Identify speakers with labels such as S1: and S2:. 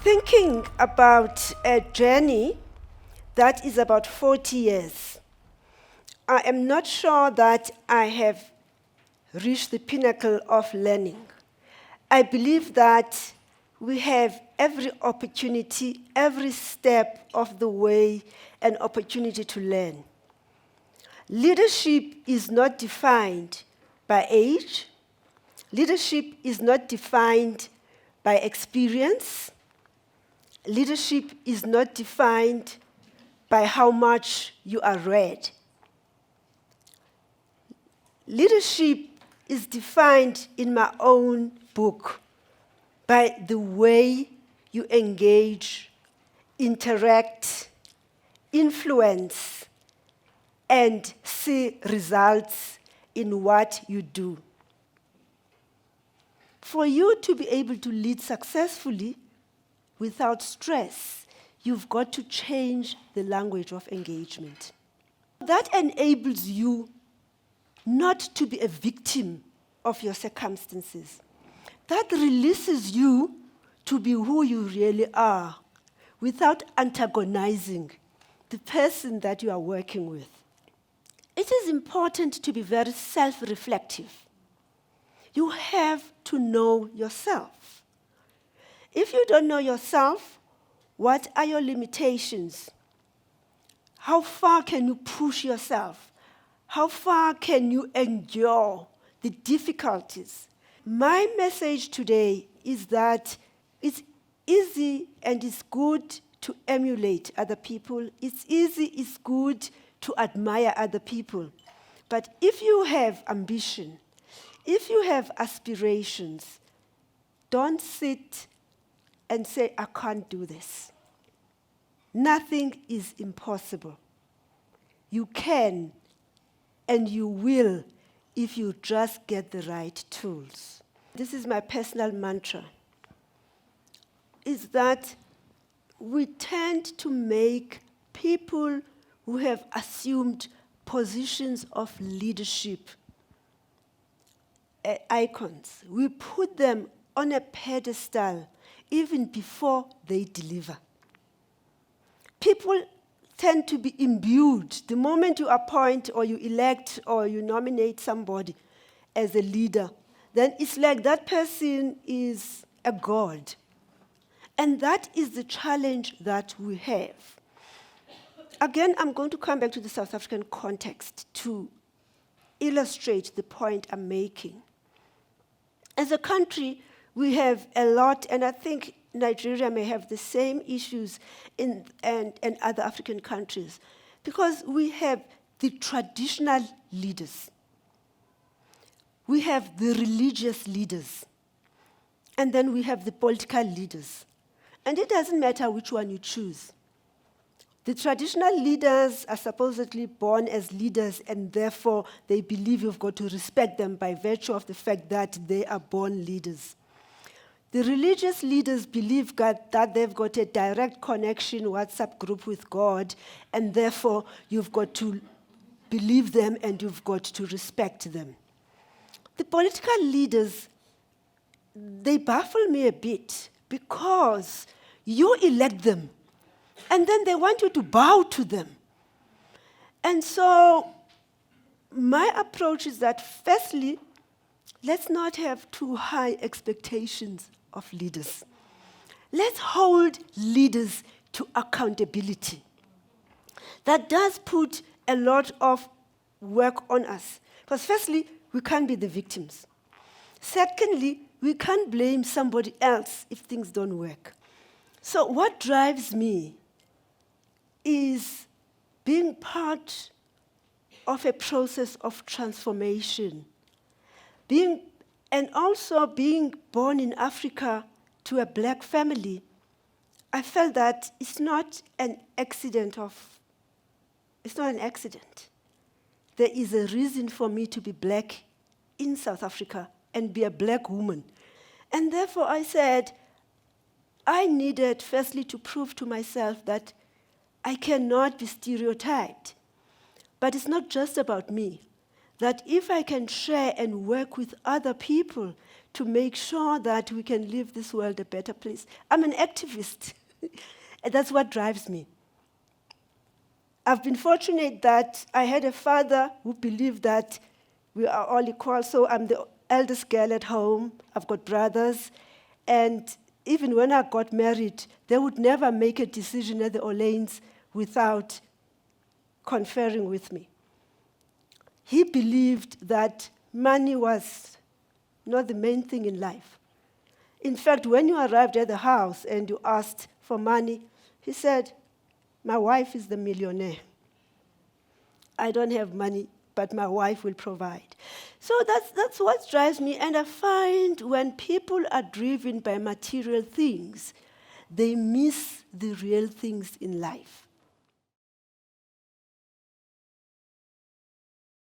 S1: thinking about a journey that is about 40 years. I am not sure that I have reached the pinnacle of learning. I believe that we have every opportunity, every step of the way, an opportunity to learn. Leadership is not defined by age. Leadership is not defined by experience. Leadership is not defined by how much you are read. Leadership is defined in my own book by the way you engage, interact, influence, and see results in what you do. For you to be able to lead successfully without stress, you've got to change the language of engagement. That enables you not to be a victim of your circumstances. That releases you to be who you really are without antagonizing the person that you are working with. It is important to be very self-reflective. You have to know yourself. If you don't know yourself, what are your limitations? How far can you push yourself? How far can you endure the difficulties? My message today is that it's easy and it's good to emulate other people. It's easy, it's good to admire other people. But if you have ambition, if you have aspirations, don't sit and say, I can't do this. Nothing is impossible. You can and you will if you just get the right tools. This is my personal mantra, is that we tend to make people who have assumed positions of leadership icons. We put them on a pedestal even before they deliver. People tend to be imbued. The moment you appoint or you elect or you nominate somebody as a leader, then it's like that person is a god. And that is the challenge that we have. Again, I'm going to come back to the South African context to illustrate the point I'm making. As a country, we have a lot, and I think Nigeria may have the same issues and other African countries, because we have the traditional leaders. We have the religious leaders. And then we have the political leaders. And it doesn't matter which one you choose. The traditional leaders are supposedly born as leaders, and therefore they believe you've got to respect them by virtue of the fact that they are born leaders. The religious leaders believe that they've got a direct connection, WhatsApp group with God, and therefore you've got to believe them and you've got to respect them. The political leaders, they baffle me a bit because you elect them and then they want you to bow to them. And so my approach is that firstly, let's not have too high expectations of leaders. Let's hold leaders to accountability. That does put a lot of work on us. Because firstly, we can't be the victims. Secondly, we can't blame somebody else if things don't work. So what drives me is being part of a process of transformation. And also being born in Africa to a black family, I felt that it's not an accident. There is a reason for me to be black in South Africa and be a black woman. And therefore I said, I needed firstly to prove to myself that I cannot be stereotyped. But it's not just about me. that if I can share and work with other people to make sure that we can leave this world a better place. I'm an activist. And that's what drives me. I've been fortunate that I had a father who believed that we are all equal. So I'm the eldest girl at home. I've got brothers. And even when I got married, they would never make a decision at the Orleyns without conferring with me. He believed that money was not the main thing in life. In fact, when you arrived at the house and you asked for money, he said, my wife is the millionaire. I don't have money, but my wife will provide. So that's what drives me. And I find when people are driven by material things, they miss the real things in life.